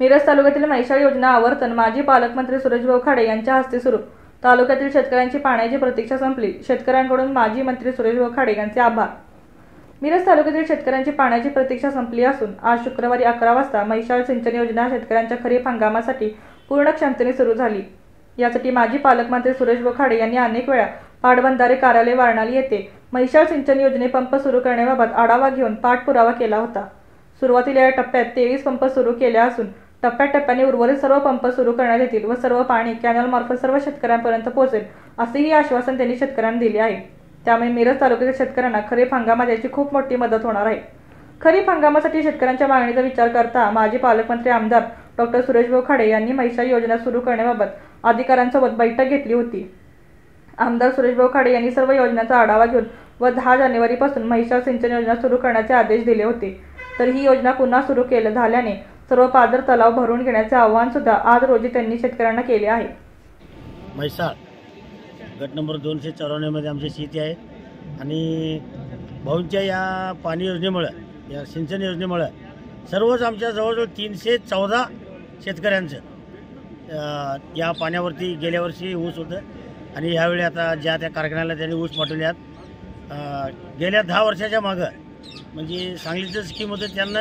मिरज तालुक्यातील म्हैसाळ योजना आवर्तन माजी पालकमंत्री सुरेशभाऊ खाडे यांच्या हस्ते सुरू। तालुक्यातील शेतकऱ्यांची पाण्याची प्रतीक्षा संपली, शेतकऱ्यांकडून माजी मंत्री सुरेशभाऊ खाडे यांचे आभार। मिरज तालुक्यातील शेतकऱ्यांची पाण्याची प्रतीक्षा संपली असून आज शुक्रवारी 11 वाजता म्हैसाळ सिंचन योजना शेतकऱ्यांच्या खरीप हंगामासाठी पूर्ण क्षमतेने सुरू झाली। यासाठी माजी पालकमंत्री सुरेशभाऊ खाडे यांनी अनेक वेळा पाटबंधारे कार्यालय वारणाली येथे म्हैसाळ सिंचन योजने पंप सुरू करण्याबाबत आढावा घेऊन पाठपुरावा केला होता। सुरुवातीला या टप्प्यात 23 पंप सुरू केले असून टप्प्याटप्प्याने उर्वरित सर्व पंप सुरू करण्यात येतील व सर्व पाणी कॅनल मार्फत सर्व शेतकऱ्यांपर्यंत पोहोचेल असेही आश्वासन त्यांनी शेतकऱ्यांना दिले आहे। त्यामुळे मिरज तालुक्यातील शेतकऱ्यांना खरीप हंगामात याची खूप मोठी मदत होणार आहे। खरीप हंगामासाठी शेतकऱ्यांच्या मागणीचा विचार करता माजी पालकमंत्री आमदार डॉ. सुरेशभाऊ खाडे यांनी म्हैसाळ योजना सुरू करण्याबाबत अधिकाऱ्यांसोबत बैठक घेतली होती। आमदार सुरेशभाऊ खाडे यांनी सर्व योजनांचा आढावा घेऊन व 10 जानेवारीपासून म्हैसाळ सिंचन योजना सुरू करण्याचे आदेश दिले होते। तर ही योजना पुन्हा सुरू केली झाल्याने सर्व पाझर तलाव भरून घेण्याचे आवाहन सुद्धा आज रोजी त्यांनी शेतकऱ्यांना केले आहे। म्हैसाळ गट नंबर 294 मध्ये आमची शेती आहे आणि भाऊंच्या या पाणी योजनेमुळे, या सिंचन योजनेमुळे सर्वच आमच्या जवळजवळ 314 शेतकऱ्यांचं या पाण्यावरती गेल्या वर्षी ऊस होतं आणि ह्यावेळी आता ज्या त्या कारखान्याला त्यांनी ऊस पाठवल्यात गेल्या 10 वर्षाच्या मागं म्हणजे सांगलीचं स्कीम होतं, त्यांना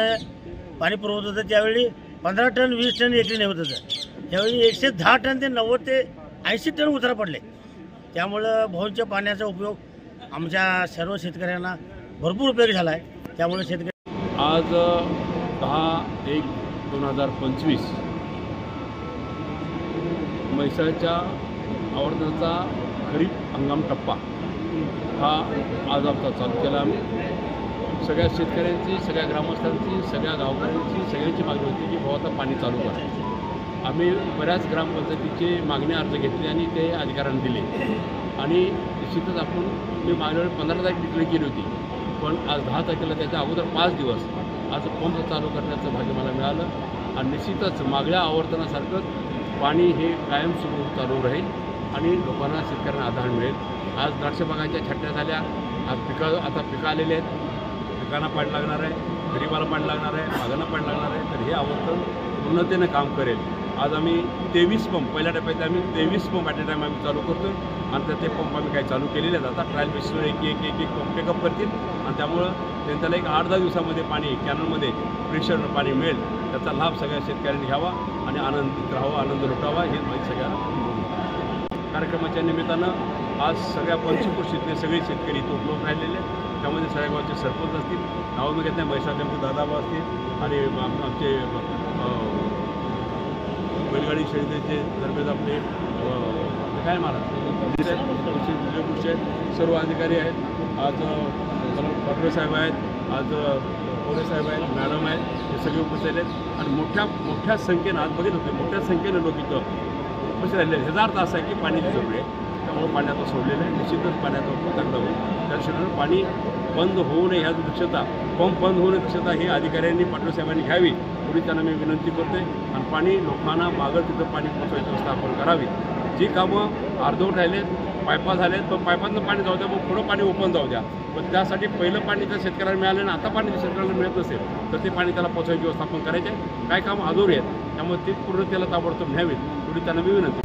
पाणी पुरवत होतं त्यावेळी 15 टन 20 टन एकरी नेवत होतं। त्यावेळी 110 टन ते 90 ते 80 टन उतारा पडले। त्यामुळं भाऊंच्या पाण्याचा उपयोग आमच्या सर्व शेतकऱ्यांना भरपूर उपयोग झाला आहे। त्यामुळे शेतकरी आज 10/1/2025 म्हैसाळच्या आवर्तनाचा खरीप हंगाम टप्पा हा आज आमचा चालू केला। आम्ही सगळ्या शेतकऱ्यांची, सगळ्या ग्रामस्थांची, सगळ्या गावकऱ्यांची सगळ्यांची मागणी होती की भाऊ आता पाणी चालू करा। आम्ही बऱ्याच ग्रामपंचायतीचे मागणी अर्ज घेतले आणि ते अधिकाऱ्यांना दिले आणि निश्चितच आपण मी मागल्या वेळी 15 तारीख डिक्लेअर केली होती, पण आज 10 तारखेला त्याच्या अगोदर 5 दिवस आज पंप चालू करण्याचं भाग्य मला मिळालं आणि निश्चितच मागल्या आवर्तनासारखंच पाणी हे कायमस्वरूपी चालू राहील आणि लोकांना, शेतकऱ्यांना आधार मिळेल। आज द्राक्षबागांच्या छाटण्या झाल्या, आज आता पिकं आलेले आहेत, पिकांना पाणी लागणार आहे, गरीबाला पाणी लागणार आहे, बागांना पाणी लागणार आहे, तर हे आवर्तन पूर्णतेनं काम करेल। आज आम्ही 23 पंप पहिल्या टप्प्यात आम्ही 23 पंप ॲट ए टाईम आम्ही चालू करतो आणि तर ते पंप आम्ही काही चालू केलेले आहेत। आता ट्रायल बेसिसवर एक पंप टेकअप करतील आणि त्यामुळं त्यांच्याला एक 8-10 दिवसामध्ये पाणी कॅनलमध्ये प्रेशरनं पाणी मिळेल। त्याचा लाभ सगळ्या शेतकऱ्यांनी घ्यावा आणि आनंदित राहावा, आनंद लुटावा हे माझी सगळ्या कार्यक्रमाच्या निमित्तानं आज सगळ्या पंचकृषीतले सगळे शेतकरी इथं उपलब्ध राहिलेले आहेत। त्यामध्ये सगळ्या गावचे सरपंच असतील, नावं मी घेत नाही, म्हैसाळचे आमचे दादाबा असतील आणि आमचे बैलगाडी शर्यतीचे दरम्यान आपले काय महाराज सर्व अधिकारी आहेत। आज डॉक्टर साहेब आहेत, आज पोलीस साहेब आहेत, मॅडम आहेत, हे सगळे उपस्थित आहेत आणि मोठ्या संख्येनं आज बघित होते मोठ्या संख्येनं लोक इथं उपस्थित राहिले। ह्याचा अर्थ असा आहे की पाण्याची जोडणी आहे, त्यामुळे पाणी आता सोडलेलं आहे, निश्चितच पाण्याचा उपयोग चांगला होईल। त्याशिवाय पाणी बंद होऊ नये ह्याची दक्षता, पंप बंद होऊ नये दक्षता ही अधिकाऱ्यांनी, पाटील साहेबांनी घ्यावी एवढी त्यांना मी विनंती करते आणि पाणी लोकांना मागं तिथं पाणी पोचवायची व्यवस्था आपण करावी। जी कामं अर्धवट राहिलेत, पायपा झालेत, पण पायपातनं पाणी जाऊ द्या, मग पुढं पाणी ओपन जाऊ द्या, पण त्यासाठी पहिलं पाणी त्या शेतकऱ्याला मिळालं आणि आता पाणी शेतकऱ्याला मिळत नसेल तर ते पाणी त्याला पोचवायची व्यवस्था आपण करायची आहे। काय कामं अधुरी आहेत, त्यामुळे ते पूर्णतेला ताबडतोब न्यावीत एवढी त्यांना मी विनंती।